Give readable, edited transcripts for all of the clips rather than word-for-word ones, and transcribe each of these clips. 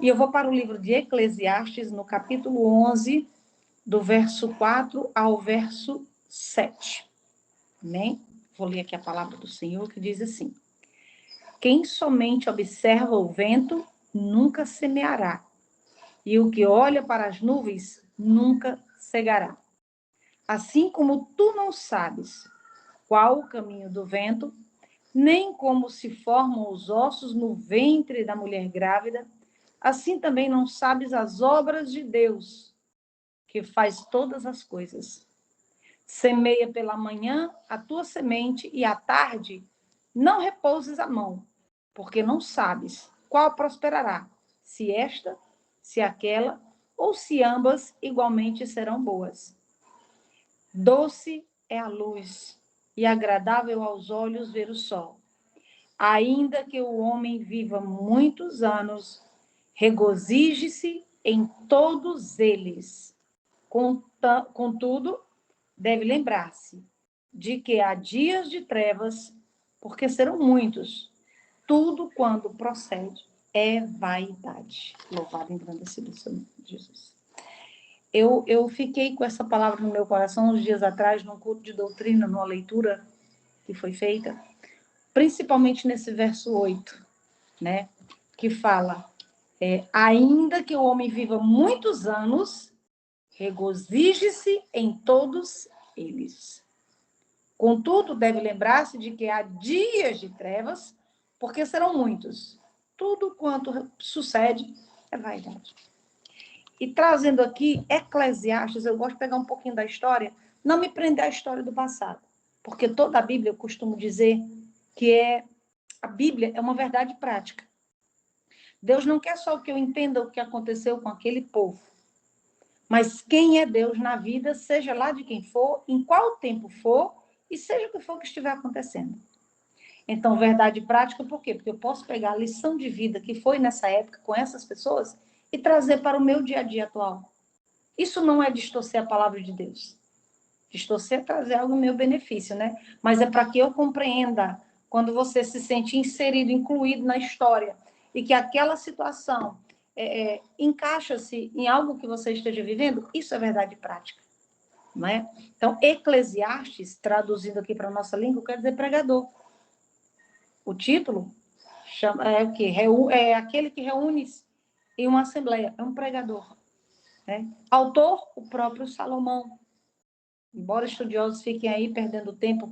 E eu vou para o livro de Eclesiastes, no capítulo 11, do verso 4 ao verso 7. Amém? Vou ler aqui a palavra do Senhor, que diz assim: quem somente observa o vento nunca semeará, e o que olha para as nuvens nunca cegará. Assim como tu não sabes qual o caminho do vento, nem como se formam os ossos no ventre da mulher grávida, assim também não sabes as obras de Deus, que faz todas as coisas. Semeia pela manhã a tua semente e à tarde não repouses a mão, porque não sabes qual prosperará, se esta, se aquela, ou se ambas igualmente serão boas. Doce é a luz e agradável aos olhos ver o sol. Ainda que o homem viva muitos anos, regozije-se em todos eles. Contudo, deve lembrar-se de que há dias de trevas, porque serão muitos. Tudo quando procede é vaidade. Louvado e engrandecido o seu nome, Jesus. Eu fiquei com essa palavra no meu coração uns dias atrás, num culto de doutrina, numa leitura que foi feita, principalmente nesse verso 8, né? Que fala, ainda que o homem viva muitos anos, regozije-se em todos eles. Contudo, deve lembrar-se de que há dias de trevas, porque serão muitos. Tudo quanto sucede é vaidade. E trazendo aqui Eclesiastes, eu gosto de pegar um pouquinho da história, não me prender à história do passado, porque toda a Bíblia, eu costumo dizer que a Bíblia é uma verdade prática. Deus não quer só que eu entenda o que aconteceu com aquele povo, mas quem é Deus na vida, seja lá de quem for, em qual tempo for, e seja o que for que estiver acontecendo. Então, verdade prática, por quê? Porque eu posso pegar a lição de vida que foi nessa época com essas pessoas e trazer para o meu dia a dia atual. Isso não é distorcer a palavra de Deus. Distorcer é trazer algo no meu benefício, né? Mas é para que eu compreenda, quando você se sente inserido, incluído na história, e que aquela situação encaixa-se em algo que você esteja vivendo, isso é verdade prática. Não é? Então, Eclesiastes, traduzindo aqui para a nossa língua, quer dizer pregador. O título é o quê? É aquele que reúne em uma assembleia, é um pregador. Né? Autor, o próprio Salomão. Embora estudiosos fiquem aí perdendo tempo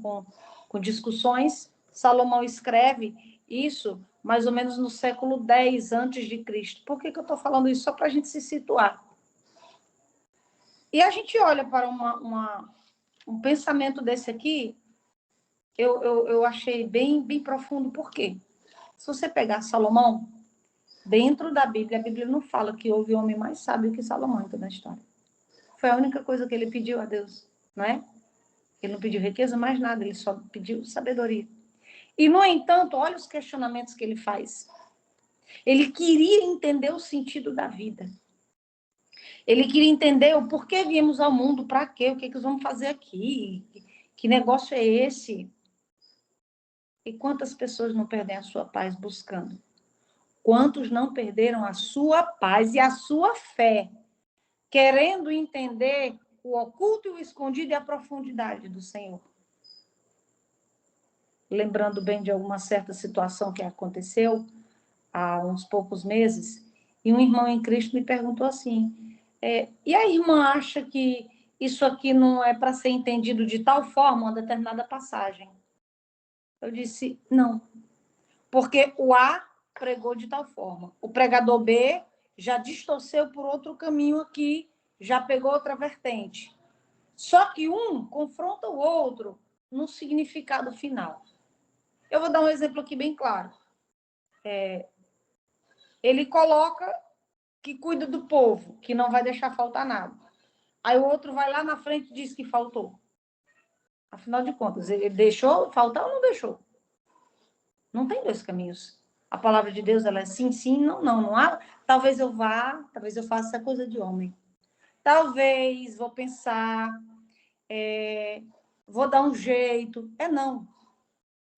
com discussões, Salomão escreve isso mais ou menos no século X antes de Cristo. Por que eu estou falando isso? Só para a gente se situar. E a gente olha para um pensamento desse aqui, eu achei bem profundo. Por quê? Se você pegar Salomão, dentro da Bíblia, a Bíblia não fala que houve homem mais sábio que Salomão em toda a história. Foi a única coisa que ele pediu a Deus, não é? Ele não pediu riqueza, mais nada, ele só pediu sabedoria. E, no entanto, olha os questionamentos que ele faz. Ele queria entender o sentido da vida. Ele queria entender o porquê viemos ao mundo, para quê, o que nós vamos fazer aqui, que negócio é esse? E quantas pessoas não perdem a sua paz buscando? Quantos não perderam a sua paz e a sua fé, querendo entender o oculto e o escondido e a profundidade do Senhor? Lembrando bem de alguma certa situação que aconteceu há uns poucos meses, e um irmão em Cristo me perguntou assim, e a irmã acha que isso aqui não é para ser entendido de tal forma, uma determinada passagem? Eu disse, não, porque o A pregou de tal forma, o pregador B já distorceu por outro caminho aqui, já pegou outra vertente. Só que um confronta o outro no significado final. Eu vou dar um exemplo aqui bem claro. Ele coloca que cuida do povo, que não vai deixar faltar nada. Aí o outro vai lá na frente e diz que faltou. Afinal de contas, ele deixou faltar ou não deixou? Não tem dois caminhos. A palavra de Deus, ela é sim, sim, não, não. Não há. Talvez eu vá, talvez eu faça essa coisa de homem. Talvez, vou pensar, vou dar um jeito. Não.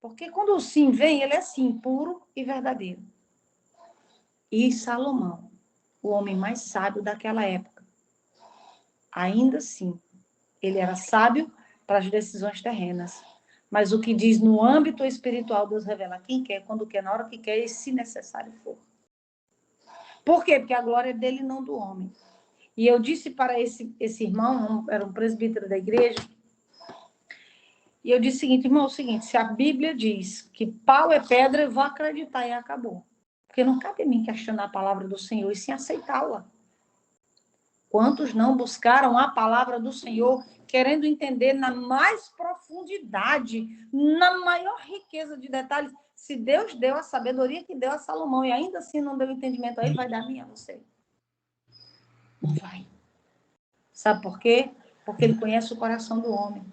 Porque quando o sim vem, ele é sim, puro e verdadeiro. E Salomão, o homem mais sábio daquela época. Ainda assim, ele era sábio para as decisões terrenas. Mas o que diz no âmbito espiritual, Deus revela quem quer, quando quer, na hora que quer e se necessário for. Por quê? Porque a glória é dele, não do homem. E eu disse para esse irmão, era um presbítero da igreja, e eu disse o seguinte, irmão, é o seguinte, se a Bíblia diz que pau é pedra, eu vou acreditar e acabou. Porque não cabe a mim questionar a palavra do Senhor e sim aceitá-la. Quantos não buscaram a palavra do Senhor, querendo entender na mais profundidade, na maior riqueza de detalhes? Se Deus deu a sabedoria que deu a Salomão e ainda assim não deu entendimento a ele, vai dar a mim a você. Vai. Sabe por quê? Porque ele conhece o coração do homem.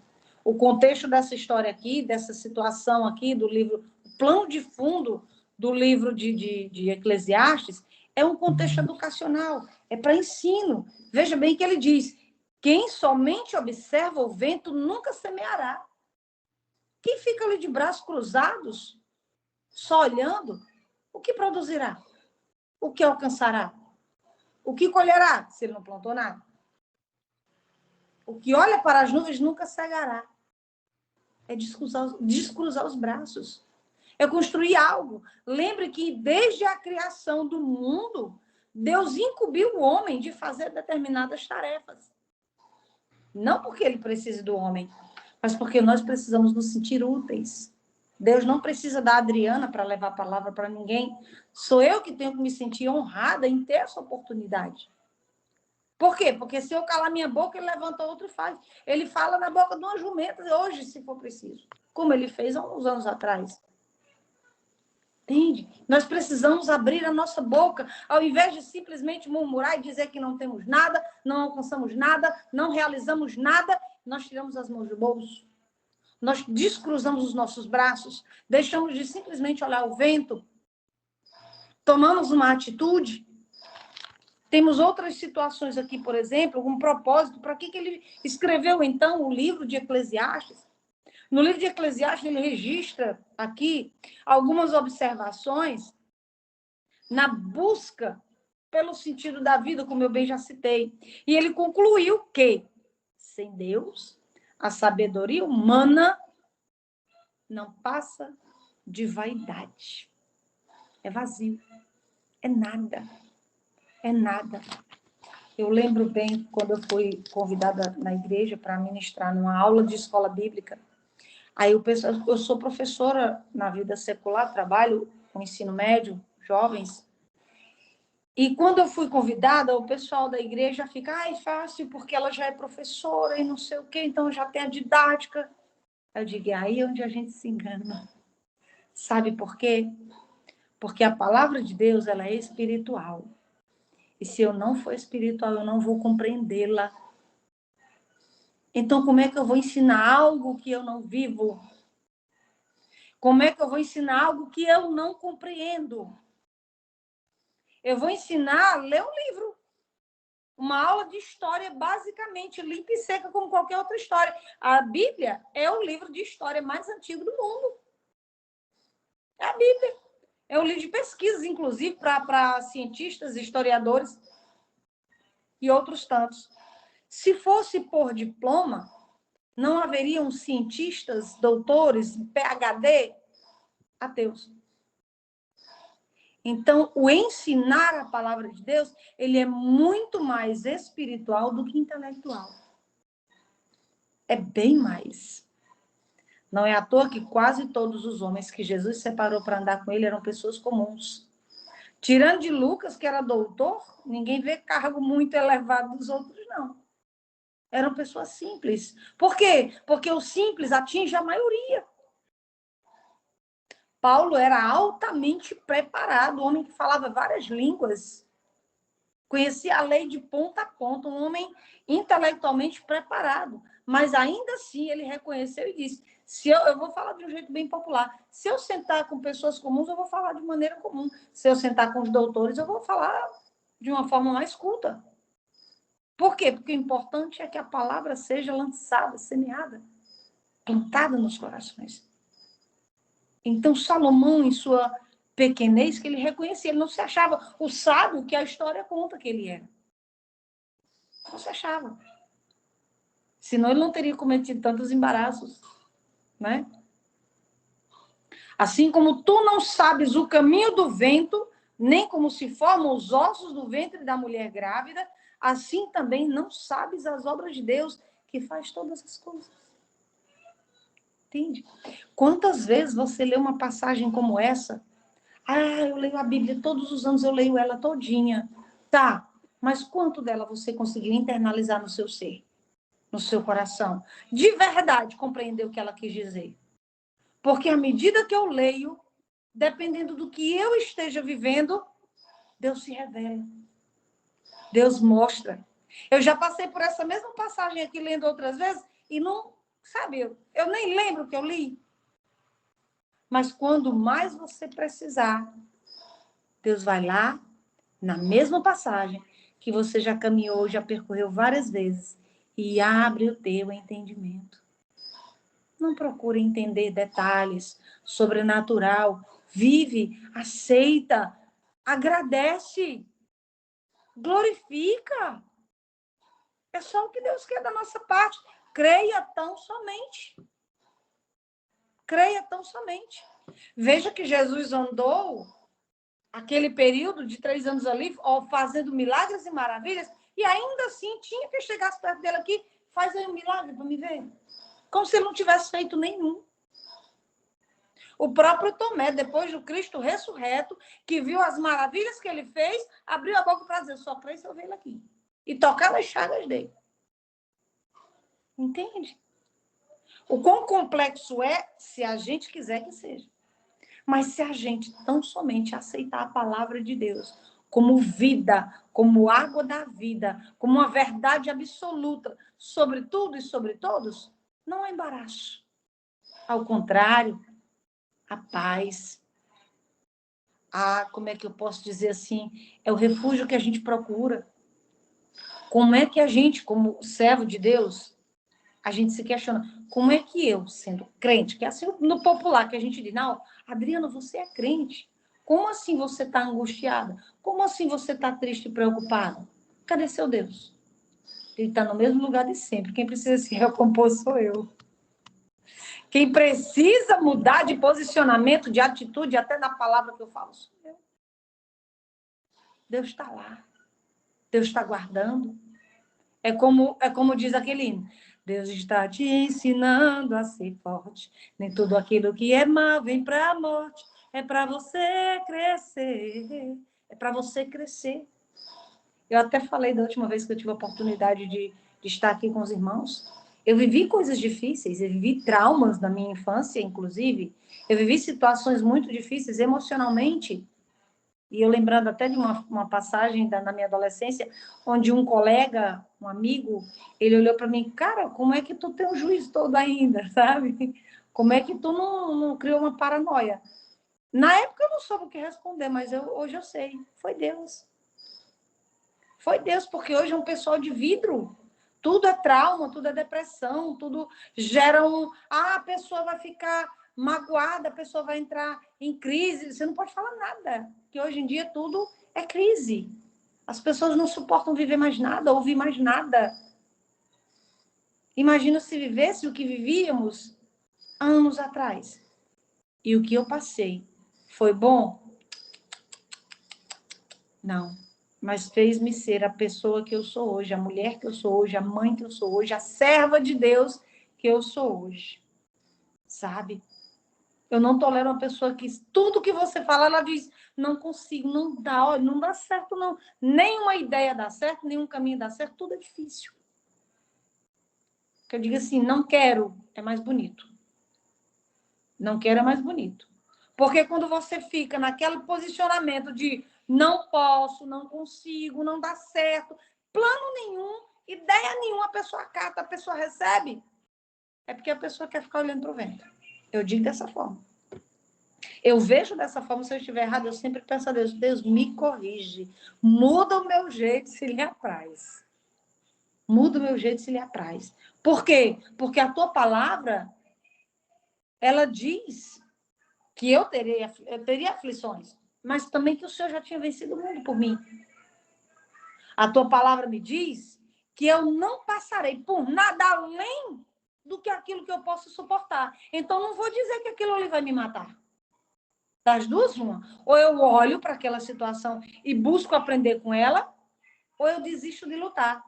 O contexto dessa história aqui, dessa situação aqui do livro, o plano de fundo do livro de Eclesiastes é um contexto educacional, é para ensino. Veja bem que ele diz, quem somente observa o vento nunca semeará. Quem fica ali de braços cruzados, só olhando, o que produzirá? O que alcançará? O que colherá, se ele não plantou nada? O que olha para as nuvens nunca cegará. É descruzar os braços. É construir algo. Lembre que desde a criação do mundo, Deus incumbiu o homem de fazer determinadas tarefas. Não porque ele precise do homem, mas porque nós precisamos nos sentir úteis. Deus não precisa da Adriana para levar a palavra para ninguém. Sou eu que tenho que me sentir honrada em ter essa oportunidade. Por quê? Porque se eu calar minha boca, ele levanta outro e faz. Ele fala na boca de uma jumenta hoje, se for preciso. Como ele fez há uns anos atrás. Entende? Nós precisamos abrir a nossa boca, ao invés de simplesmente murmurar e dizer que não temos nada, não alcançamos nada, não realizamos nada, nós tiramos as mãos do bolso. Nós descruzamos os nossos braços, deixamos de simplesmente olhar o vento, tomamos uma atitude. Temos outras situações aqui, por exemplo, um propósito. Para que ele escreveu, então, o livro de Eclesiastes? No livro de Eclesiastes, ele registra aqui algumas observações na busca pelo sentido da vida, como eu bem já citei. E ele concluiu que, sem Deus, a sabedoria humana não passa de vaidade. É vazio. É nada. É nada. Eu lembro bem quando eu fui convidada na igreja para ministrar numa aula de escola bíblica. Aí eu sou professora na vida secular, trabalho com ensino médio, jovens. E quando eu fui convidada, o pessoal da igreja fica, é fácil, porque ela já é professora e não sei o quê, então já tem a didática. Eu digo, aí é onde a gente se engana. Sabe por quê? Porque a palavra de Deus, ela é espiritual. E se eu não for espiritual, eu não vou compreendê-la. Então, como é que eu vou ensinar algo que eu não vivo? Como é que eu vou ensinar algo que eu não compreendo? Eu vou ensinar a ler um livro. Uma aula de história basicamente limpa e seca como qualquer outra história. A Bíblia é o livro de história mais antigo do mundo. É a Bíblia. É um livro de pesquisas, inclusive, para cientistas, historiadores e outros tantos. Se fosse por diploma, não haveriam cientistas, doutores, PhD, ateus. Então, o ensinar a palavra de Deus, ele é muito mais espiritual do que intelectual. É bem mais. Não é à toa que quase todos os homens que Jesus separou para andar com ele eram pessoas comuns. Tirando de Lucas, que era doutor, ninguém vê cargo muito elevado dos outros, não. Eram pessoas simples. Por quê? Porque o simples atinge a maioria. Paulo era altamente preparado, um homem que falava várias línguas, conhecia a lei de ponta a ponta, um homem intelectualmente preparado. Mas ainda assim ele reconheceu e disse, se eu vou falar de um jeito bem popular, se eu sentar com pessoas comuns, eu vou falar de maneira comum. Se eu sentar com os doutores, eu vou falar de uma forma mais culta. Por quê? Porque o importante é que a palavra seja lançada, semeada, plantada nos corações. Então, Salomão, em sua pequenez que ele reconhecia. Ele não se achava o sábio que a história conta que ele era. Não se achava. Senão ele não teria cometido tantos embaraços, né? Assim como tu não sabes o caminho do vento, nem como se formam os ossos do ventre da mulher grávida, assim também não sabes as obras de Deus, que faz todas as coisas. Entende? Quantas vezes você lê uma passagem como essa? Ah, eu leio a Bíblia todos os anos, eu leio ela todinha. Tá, mas quanto dela você conseguiu internalizar no seu ser, no seu coração? De verdade, compreender o que ela quis dizer? Porque à medida que eu leio, dependendo do que eu esteja vivendo, Deus se revela. Deus mostra. Eu já passei por essa mesma passagem aqui, lendo outras vezes, e não, sabe, eu nem lembro o que eu li. Mas quando mais você precisar, Deus vai lá, na mesma passagem, que você já caminhou, já percorreu várias vezes, e abre o teu entendimento. Não procure entender detalhes sobrenatural. Vive, aceita, agradece, glorifica. É só o que Deus quer da nossa parte. Creia tão somente. Creia tão somente. Veja que Jesus andou aquele período de 3 anos ali, fazendo milagres e maravilhas, e ainda assim tinha que chegar perto dele aqui, faz aí um milagre para me ver. Como se ele não tivesse feito nenhum. O próprio Tomé, depois do Cristo ressurreto, que viu as maravilhas que ele fez, abriu a boca para dizer, só creio se eu ver ele aqui. E tocar nas chagas dele. Entende? O quão complexo é, se a gente quiser que seja. Mas se a gente tão somente aceitar a palavra de Deus como vida, como água da vida, como uma verdade absoluta sobre tudo e sobre todos, não há embaraço. Ao contrário, a paz. Como é que eu posso dizer assim? É o refúgio que a gente procura. Como é que a gente, como servo de Deus, a gente se questiona, como é que eu, sendo crente, que é assim no popular que a gente diz, não, Adriana, você é crente. Como assim você está angustiada? Como assim você está triste e preocupada? Cadê seu Deus? Ele está no mesmo lugar de sempre. Quem precisa se recompor sou eu. Quem precisa mudar de posicionamento, de atitude, até da palavra que eu falo, sou eu. Deus está lá. Deus está guardando. É como diz aquele hino. Deus está te ensinando a ser forte. Nem tudo aquilo que é mal vem para a morte. É para você crescer. É para você crescer. Eu até falei da última vez que eu tive a oportunidade de estar aqui com os irmãos. Eu vivi coisas difíceis, eu vivi traumas na minha infância, inclusive. Eu vivi situações muito difíceis emocionalmente. E eu lembrando até de uma passagem na minha adolescência, onde um colega, um amigo, ele olhou para mim, cara, como é que tu tem o juízo todo ainda, sabe? Como é que tu não criou uma paranoia? Na época eu não soube o que responder, mas hoje eu sei. Foi Deus. Foi Deus, porque hoje é um pessoal de vidro. Tudo é trauma, tudo é depressão, tudo gera a pessoa vai ficar magoada, a pessoa vai entrar em crise. Você não pode falar nada, que hoje em dia tudo é crise. As pessoas não suportam viver mais nada, ouvir mais nada. Imagina se vivesse o que vivíamos anos atrás. E o que eu passei foi bom? Não. Mas fez-me ser a pessoa que eu sou hoje, a mulher que eu sou hoje, a mãe que eu sou hoje, a serva de Deus que eu sou hoje. Sabe? Eu não tolero uma pessoa que tudo que você fala, ela diz, não consigo, não dá, não dá certo, não. Nenhuma ideia dá certo, nenhum caminho dá certo, tudo é difícil. Que eu digo assim, não quero, é mais bonito. Não quero é mais bonito. Porque quando você fica naquele posicionamento de não posso, não consigo, não dá certo, plano nenhum, ideia nenhuma, a pessoa cata, a pessoa recebe, é porque a pessoa quer ficar olhando para o vento. Eu digo dessa forma. Eu vejo dessa forma, se eu estiver errado, eu sempre peço a Deus, Deus, me corrige, muda o meu jeito se lhe apraz. Muda o meu jeito se lhe apraz. Por quê? Porque a tua palavra, ela diz que eu teria aflições, mas também que o Senhor já tinha vencido o mundo por mim. A tua palavra me diz que eu não passarei por nada além do que aquilo que eu posso suportar. Então, não vou dizer que aquilo ali vai me matar. Das duas, uma. Ou eu olho para aquela situação e busco aprender com ela, ou eu desisto de lutar.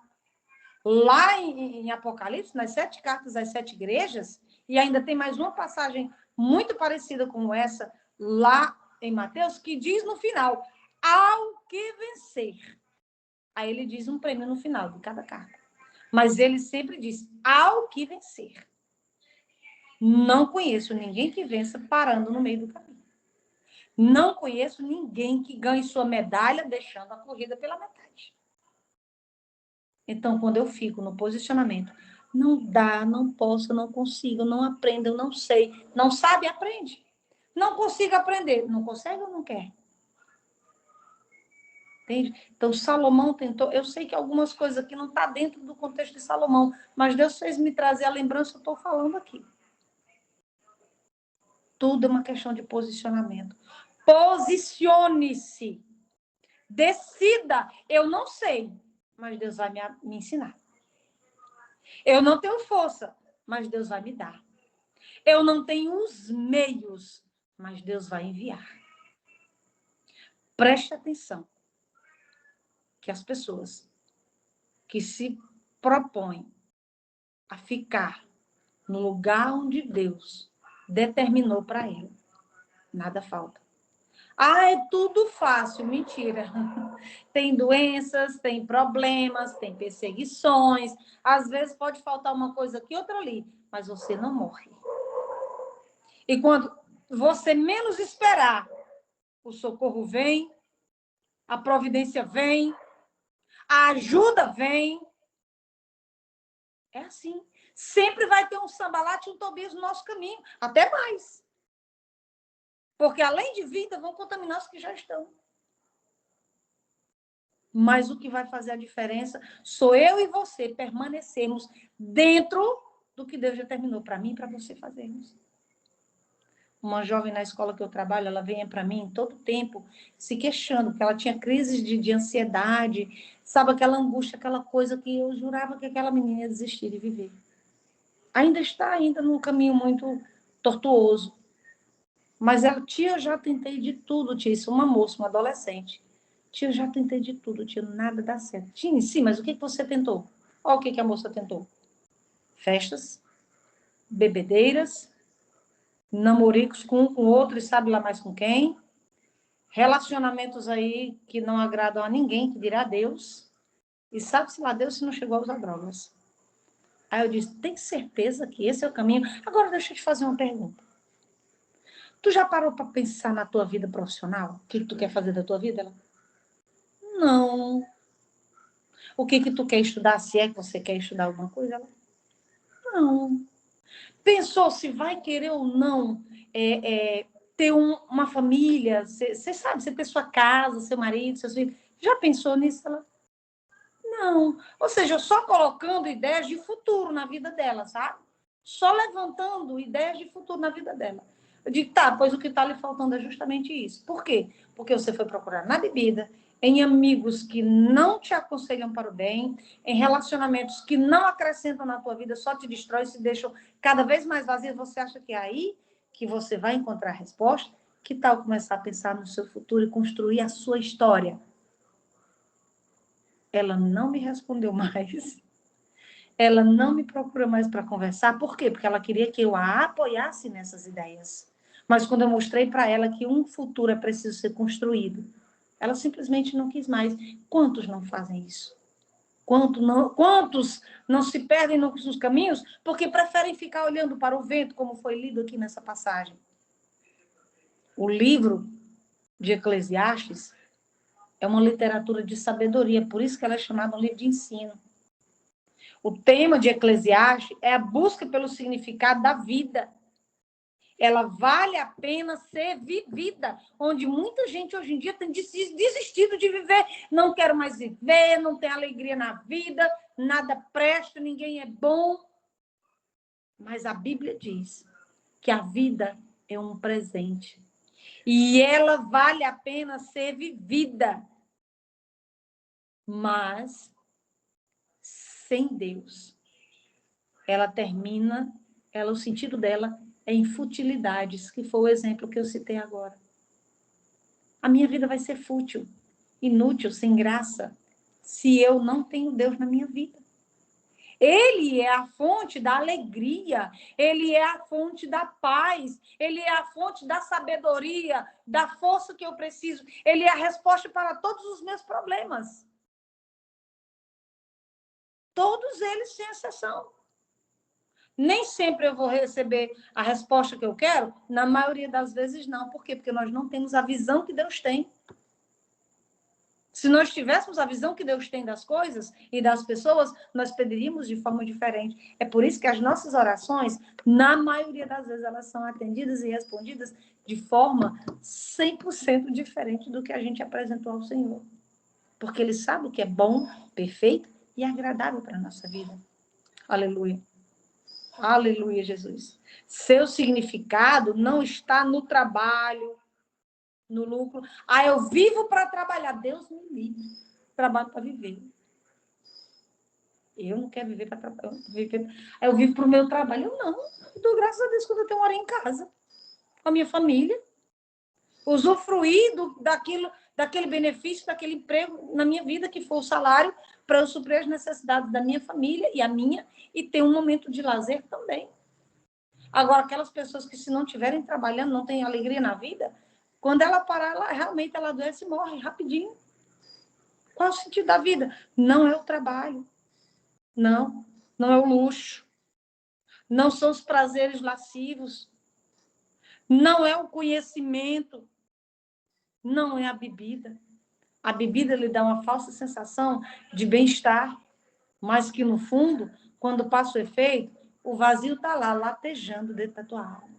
Lá em Apocalipse, nas 7 cartas às 7 igrejas, e ainda tem mais uma passagem muito parecida com essa, lá em Mateus, que diz no final, ao que vencer. Aí ele diz um prêmio no final de cada carta. Mas ele sempre diz, ao que vencer. Não conheço ninguém que vença parando no meio do caminho. Não conheço ninguém que ganhe sua medalha deixando a corrida pela metade. Então, quando eu fico no posicionamento, não dá, não posso, não consigo, não aprendo, eu não sei. Não sabe, aprende. Não consigo aprender. Não consegue ou não quer? Entende? Então, Salomão tentou... Eu sei que algumas coisas aqui não estão dentro do contexto de Salomão, mas Deus fez me trazer a lembrança, eu estou falando aqui. Tudo é uma questão de posicionamento. Posicione-se. Decida. Eu não sei, mas Deus vai me ensinar. Eu não tenho força, mas Deus vai me dar. Eu não tenho os meios, mas Deus vai enviar. Preste atenção que as pessoas que se propõem a ficar no lugar onde Deus determinou para ele, nada falta. Ah, é tudo fácil. Mentira. Tem doenças, tem problemas, tem perseguições. Às vezes pode faltar uma coisa aqui, outra ali, mas você não morre. E quando você menos esperar, o socorro vem, a providência vem, a ajuda vem. É assim. Sempre vai ter um Sambalate e um Tobias no nosso caminho, até mais. Porque além de vida, vão contaminar os que já estão. Mas o que vai fazer a diferença sou eu e você permanecermos dentro do que Deus determinou para mim e para você fazermos. Uma jovem na escola que eu trabalho, ela vinha para mim todo tempo se queixando, porque ela tinha crises de ansiedade, sabe, aquela angústia, aquela coisa que eu jurava que aquela menina ia desistir de viver. Ainda está num caminho muito tortuoso. Mas ela, tia, eu já tentei de tudo, tia, isso uma moça, uma adolescente. Tia, eu já tentei de tudo, tia, nada dá certo. Tia, sim, mas o que você tentou? Olha o que a moça tentou. Festas, bebedeiras, namoricos com um com o outro e sabe lá mais com quem. Relacionamentos aí que não agradam a ninguém, que dirá a Deus. E sabe-se lá Deus se não chegou a usar drogas. Aí eu disse, tem certeza que esse é o caminho? Agora deixa eu te fazer uma pergunta. Tu já parou para pensar na tua vida profissional? O que tu quer fazer da tua vida? Ela, não. O que tu quer estudar? Se é que você quer estudar alguma coisa? Ela, não. Pensou se vai querer ou não ter uma família? Você sabe, você ter sua casa, seu marido, seus filhos. Já pensou nisso? Ela, não. Ou seja, eu só colocando ideias de futuro na vida dela, sabe? Só levantando ideias de futuro na vida dela. Eu digo, tá, pois o que está lhe faltando é justamente isso. Por quê? Porque você foi procurar na bebida, em amigos que não te aconselham para o bem, em relacionamentos que não acrescentam na tua vida, só te destrói, se deixam cada vez mais vazios. Você acha que é aí que você vai encontrar a resposta? Que tal começar a pensar no seu futuro e construir a sua história? Ela não me respondeu mais. Ela não me procura mais para conversar. Por quê? Porque ela queria que eu a apoiasse nessas ideias. Mas quando eu mostrei para ela que um futuro é preciso ser construído, ela simplesmente não quis mais. Quantos não fazem isso? Quantos não se perdem nos caminhos porque preferem ficar olhando para o vento, como foi lido aqui nessa passagem? O livro de Eclesiastes é uma literatura de sabedoria, por isso que ela é chamada um livro de ensino. O tema de Eclesiastes é a busca pelo significado da vida. Ela vale a pena ser vivida, onde muita gente hoje em dia tem desistido de viver, não quero mais viver, não tem alegria na vida, nada presta, ninguém é bom. Mas a Bíblia diz que a vida é um presente. E ela vale a pena ser vivida. Mas, sem Deus, o sentido dela é em futilidades, que foi o exemplo que eu citei agora. A minha vida vai ser fútil, inútil, sem graça, se eu não tenho Deus na minha vida. Ele é a fonte da alegria, ele é a fonte da paz, ele é a fonte da sabedoria, da força que eu preciso, ele é a resposta para todos os meus problemas. Todos eles, sem exceção. Nem sempre eu vou receber a resposta que eu quero, na maioria das vezes não. Por quê? Porque nós não temos a visão que Deus tem. Se nós tivéssemos a visão que Deus tem das coisas e das pessoas, nós pediríamos de forma diferente. É por isso que as nossas orações, na maioria das vezes, elas são atendidas e respondidas de forma 100% diferente do que a gente apresentou ao Senhor. Porque Ele sabe o que é bom, perfeito e agradável para a nossa vida. Aleluia. Aleluia, Jesus. Seu significado não está no trabalho, no lucro. Eu vivo para trabalhar. Deus me livre. Trabalho para viver. Eu não quero viver para trabalhar. Eu vivo para o meu trabalho. Eu não. Eu dou graças a Deus quando eu tenho hora em casa. Com a minha família. Usufruir daquele benefício, daquele emprego na minha vida, que foi o salário, para eu suprir as necessidades da minha família e a minha, e ter um momento de lazer também. Agora, aquelas pessoas que, se não estiverem trabalhando, não têm alegria na vida, quando ela parar, realmente ela adoece e morre rapidinho. Qual é o sentido da vida? Não é o trabalho. Não é o luxo. Não são os prazeres lascivos. Não é o conhecimento. Não é a bebida. A bebida lhe dá uma falsa sensação de bem-estar, mas que, no fundo, quando passa o efeito, o vazio está lá, latejando dentro da tua alma.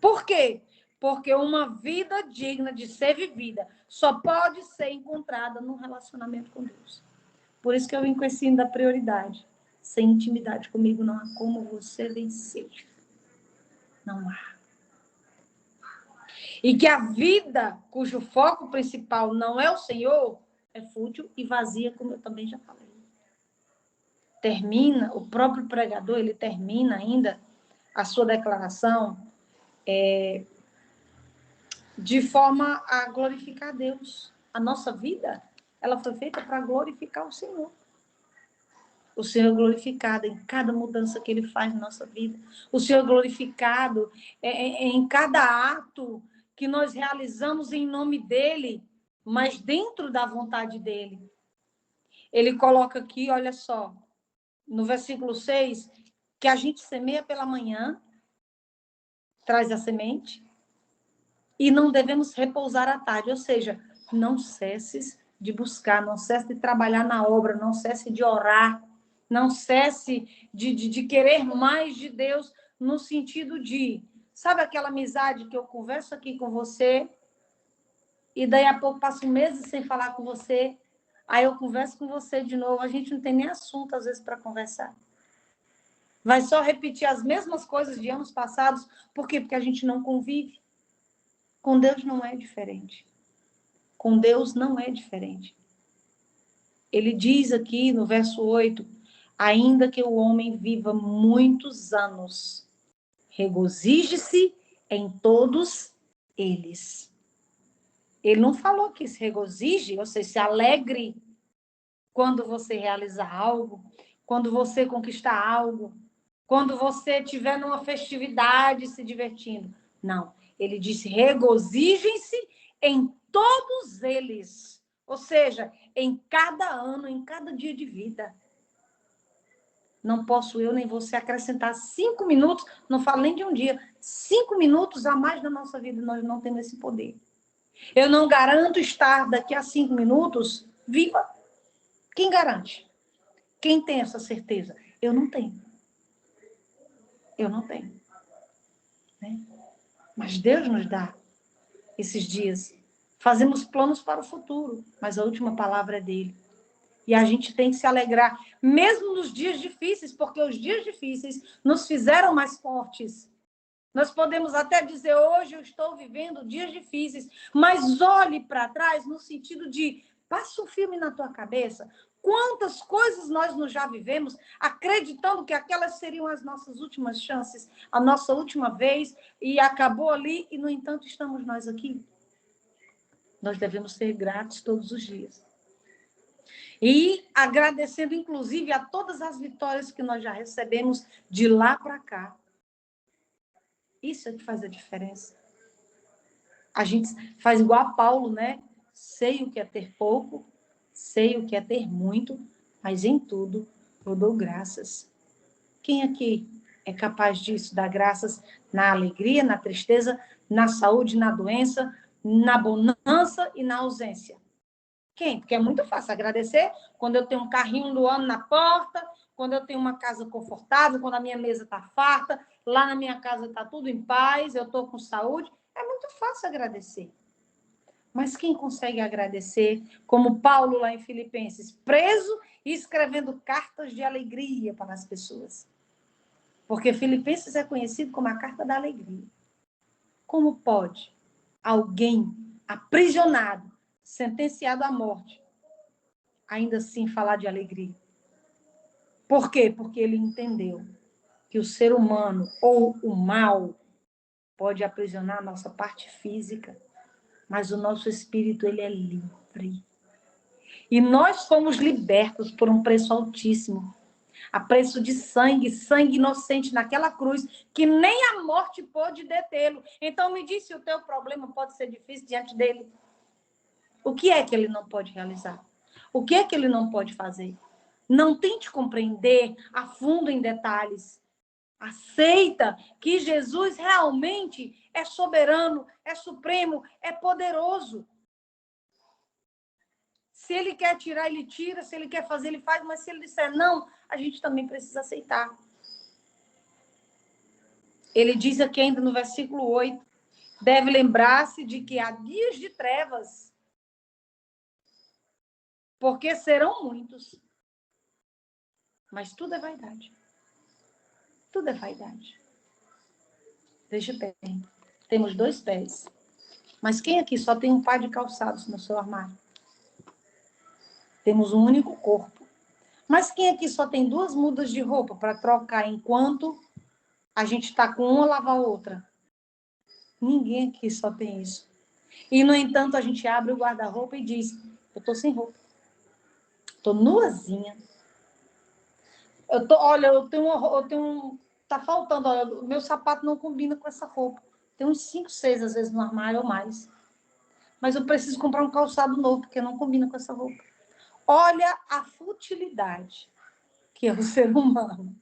Por quê? Porque uma vida digna de ser vivida só pode ser encontrada num relacionamento com Deus. Por isso que eu vim com esse hino da prioridade. Sem intimidade comigo não há como você vencer. Não há. E que a vida cujo foco principal não é o Senhor é fútil e vazia, como eu também já falei. O próprio pregador, ele termina ainda a sua declaração de forma a glorificar a Deus. A nossa vida, ela foi feita para glorificar o Senhor. O Senhor é glorificado em cada mudança que Ele faz na nossa vida. O Senhor é glorificado em cada ato que nós realizamos em nome dEle, mas dentro da vontade dEle. Ele coloca aqui, olha só, no versículo 6, que a gente semeia pela manhã, traz a semente, e não devemos repousar à tarde. Ou seja, não cesses de buscar, não cesse de trabalhar na obra, não cesse de orar, não cesse de querer mais de Deus, no sentido de, sabe aquela amizade que eu converso aqui com você, e daí a pouco passo meses sem falar com você, aí eu converso com você de novo, a gente não tem nem assunto, às vezes, para conversar. Vai só repetir as mesmas coisas de anos passados. Por quê? Porque a gente não convive. Com Deus não é diferente. Com Deus não é diferente. Ele diz aqui no verso 8, ainda que o homem viva muitos anos, regozije-se em todos eles. Ele não falou que se regozije, ou seja, se alegre quando você realizar algo, quando você conquistar algo, quando você estiver numa festividade se divertindo. Não, ele disse regozijem-se em todos eles. Ou seja, em cada ano, em cada dia de vida. Não posso eu nem você acrescentar 5 minutos, não falo nem de um dia, 5 minutos a mais na nossa vida, nós não temos esse poder. Eu não garanto estar daqui a 5 minutos viva. Quem garante? Quem tem essa certeza? Eu não tenho. Eu não tenho. Né? Mas Deus nos dá esses dias. Fazemos planos para o futuro, mas a última palavra é dele. E a gente tem que se alegrar, mesmo nos dias difíceis, porque os dias difíceis nos fizeram mais fortes. Nós podemos até dizer, hoje eu estou vivendo dias difíceis, mas olhe para trás no sentido de, passa um filme na tua cabeça, quantas coisas nós não já vivemos, acreditando que aquelas seriam as nossas últimas chances, a nossa última vez, e acabou ali, e no entanto estamos nós aqui. Nós devemos ser gratos todos os dias. E agradecendo, inclusive, a todas as vitórias que nós já recebemos de lá para cá. Isso é que faz a diferença. A gente faz igual a Paulo, né? Sei o que é ter pouco, sei o que é ter muito, mas em tudo eu dou graças. Quem aqui é capaz disso? Dar graças na alegria, na tristeza, na saúde, na doença, na bonança e na ausência. Quem? Porque é muito fácil agradecer quando eu tenho um carrinho do ano na porta, quando eu tenho uma casa confortável, quando a minha mesa está farta, lá na minha casa está tudo em paz, eu estou com saúde. É muito fácil agradecer. Mas quem consegue agradecer, como Paulo lá em Filipenses, preso e escrevendo cartas de alegria para as pessoas? Porque Filipenses é conhecido como a carta da alegria. Como pode alguém aprisionado, sentenciado à morte, ainda assim falar de alegria? Por quê? Porque ele entendeu que o ser humano ou o mal pode aprisionar a nossa parte física, mas o nosso espírito, ele é livre. E nós fomos libertos por um preço altíssimo, a preço de sangue, sangue inocente naquela cruz, que nem a morte pôde detê-lo. Então me diz se o teu problema pode ser difícil diante dele. O que é que ele não pode realizar? O que é que ele não pode fazer? Não tente compreender a fundo em detalhes. Aceita que Jesus realmente é soberano, é supremo, é poderoso. Se ele quer tirar, ele tira. Se ele quer fazer, ele faz. Mas se ele disser não, a gente também precisa aceitar. Ele diz aqui ainda no versículo 8, deve lembrar-se de que há dias de trevas, porque serão muitos. Mas tudo é vaidade. Tudo é vaidade. Veja bem, temos 2 pés. Mas quem aqui só tem um par de calçados no seu armário? Temos um único corpo. Mas quem aqui só tem 2 mudas de roupa para trocar enquanto a gente está com uma, lava a outra? Ninguém aqui só tem isso. E, no entanto, a gente abre o guarda-roupa e diz, eu estou sem roupa. Estou nuazinha. Olha, tá faltando, olha, o meu sapato não combina com essa roupa. Tem uns 5, 6, às vezes, no armário ou mais. Mas eu preciso comprar um calçado novo, porque não combina com essa roupa. Olha a futilidade que é o ser humano.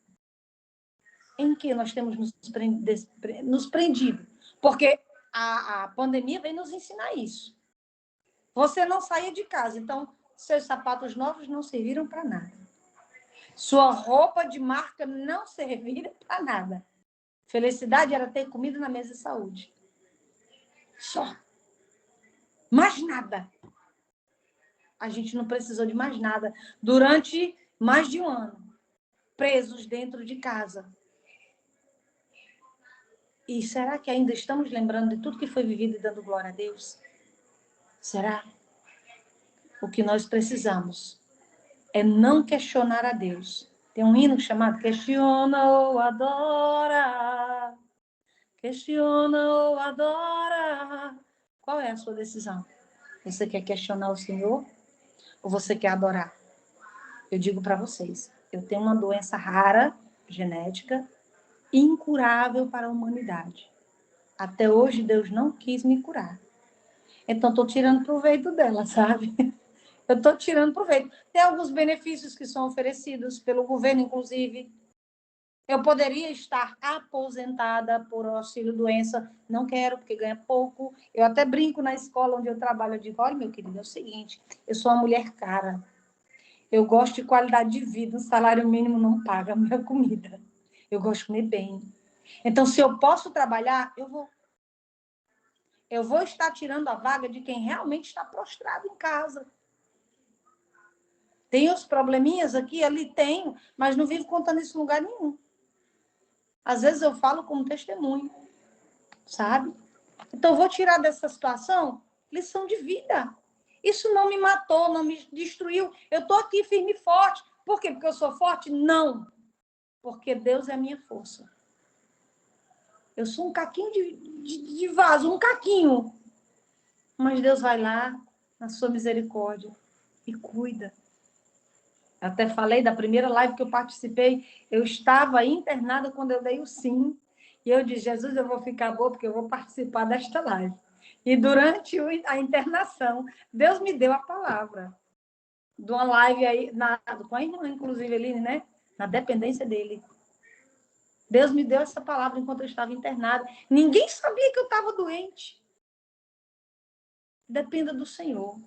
Em que nós temos nos prendido. Porque a pandemia vem nos ensinar isso. Você não saía de casa, então seus sapatos novos não serviram para nada. Sua roupa de marca não servira para nada. Felicidade era ter comida na mesa de saúde. Só. Mais nada. A gente não precisou de mais nada durante mais de um ano, presos dentro de casa. E será que ainda estamos lembrando de tudo que foi vivido e dando glória a Deus? Será? O que nós precisamos é não questionar a Deus. Tem um hino chamado Questiona ou Adora. Questiona ou adora. Qual é a sua decisão? Você quer questionar o Senhor ou você quer adorar? Eu digo para vocês, eu tenho uma doença rara, genética, incurável para a humanidade. Até hoje, Deus não quis me curar. Então, estou tirando proveito dela, sabe? Eu estou tirando proveito. Tem alguns benefícios que são oferecidos pelo governo, inclusive. Eu poderia estar aposentada por auxílio-doença. Não quero, porque ganha pouco. Eu até brinco na escola onde eu trabalho. Eu digo, olha, meu querido, é o seguinte, eu sou uma mulher cara. Eu gosto de qualidade de vida. O salário mínimo não paga a minha comida. Eu gosto de comer bem. Então, se eu posso trabalhar, eu vou. Eu vou estar tirando a vaga de quem realmente está prostrado em casa. Tem os probleminhas aqui, ali mas não vivo contando isso em lugar nenhum. Às vezes eu falo como testemunho. sabe? Então, eu vou tirar dessa situação lição de vida. Isso não me matou, não me destruiu. Eu estou aqui firme e forte. Por quê? Porque eu sou forte? Não. Porque Deus é a minha força. Eu sou um caquinho de vaso, um caquinho. Mas Deus vai lá, na sua misericórdia, e cuida. Eu até falei da primeira live que eu participei, eu estava internada quando eu dei o sim. E eu disse, Jesus, eu vou ficar boa porque eu vou participar desta live. E durante a internação, Deus me deu a palavra. De uma live aí, com a irmã, inclusive, Eline, né? Na dependência dele. Deus me deu essa palavra enquanto eu estava internada. Ninguém sabia que eu estava doente. Dependa do Senhor.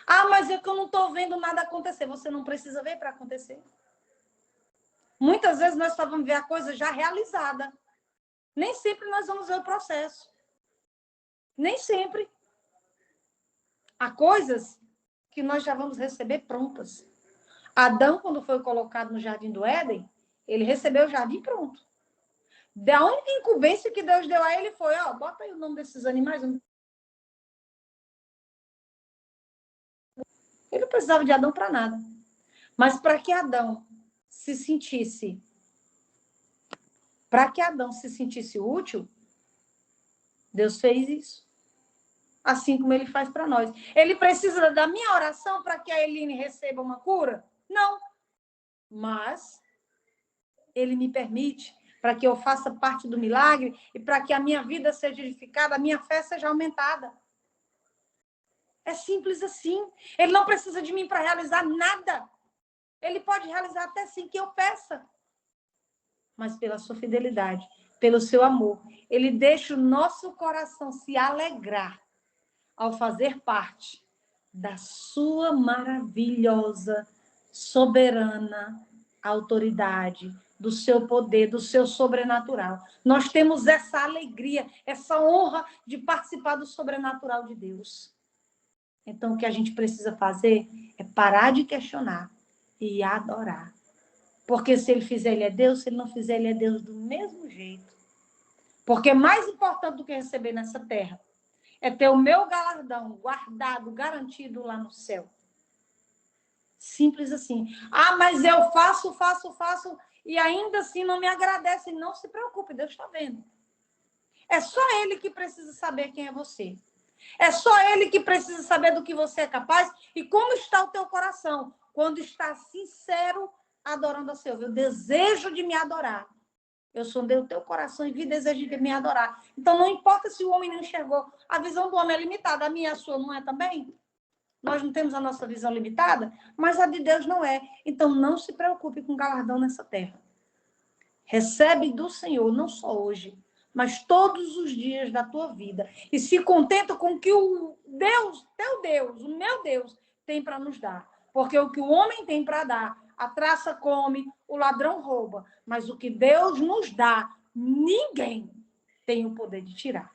Ah, mas é que eu não estou vendo nada acontecer. Você não precisa ver para acontecer. Muitas vezes nós só vamos ver a coisa já realizada. Nem sempre nós vamos ver o processo. Nem sempre. Há coisas que nós já vamos receber prontas. Adão, quando foi colocado no Jardim do Éden, ele recebeu o jardim pronto. Da única incumbência que Deus deu a ele foi, ó, bota aí o nome desses animais. Ele não precisava de Adão para nada. Mas para que Adão se sentisse útil, Deus fez isso. Assim como ele faz para nós. Ele precisa da minha oração para que a Eline receba uma cura? Não. Mas ele me permite para que eu faça parte do milagre e para que a minha vida seja edificada, a minha fé seja aumentada. É simples assim. Ele não precisa de mim para realizar nada. Ele pode realizar até sim que eu peça. Mas pela sua fidelidade, pelo seu amor, ele deixa o nosso coração se alegrar ao fazer parte da sua maravilhosa, soberana autoridade, do seu poder, do seu sobrenatural. Nós temos essa alegria, essa honra de participar do sobrenatural de Deus. Então, o que a gente precisa fazer é parar de questionar e adorar. Porque se ele fizer, ele é Deus. Se ele não fizer, ele é Deus do mesmo jeito. Porque mais importante do que receber nessa terra é ter o meu galardão guardado, garantido lá no céu. Simples assim. Ah, mas eu faço, e ainda assim não me agradece. Não se preocupe, Deus está vendo. É só ele que precisa saber quem é você. É só ele que precisa saber do que você é capaz e como está o teu coração. Quando está sincero, adorando a Deus. Eu desejo de me adorar. Eu sondei o teu coração e vi desejo de me adorar. Então, não importa se o homem não enxergou. A visão do homem é limitada. A minha e a sua não é também? Nós não temos a nossa visão limitada, mas a de Deus não é. Então, não se preocupe com galardão nessa terra. Recebe do Senhor, não só hoje, mas todos os dias da tua vida. E se contenta com o que o Deus, teu Deus, o meu Deus, tem para nos dar. Porque o que o homem tem para dar, a traça come, o ladrão rouba. Mas o que Deus nos dá, ninguém tem o poder de tirar.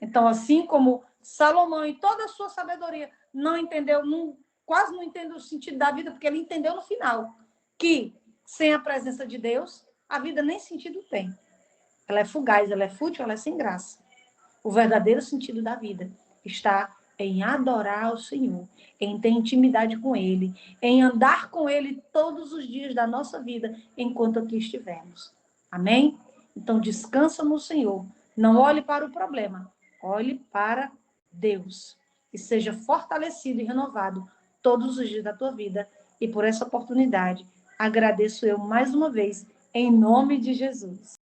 Então, assim como Salomão, em toda a sua sabedoria, não entendeu, quase não entendeu o sentido da vida, porque ele entendeu no final que, sem a presença de Deus, a vida nem sentido tem. Ela é fugaz, ela é fútil, ela é sem graça. O verdadeiro sentido da vida está em adorar o Senhor, em ter intimidade com Ele, em andar com Ele todos os dias da nossa vida, enquanto aqui estivermos. Amém? Então, descansa no Senhor. Não olhe para o problema, olhe para Deus. E seja fortalecido e renovado todos os dias da tua vida. E por essa oportunidade, agradeço eu mais uma vez, em nome de Jesus.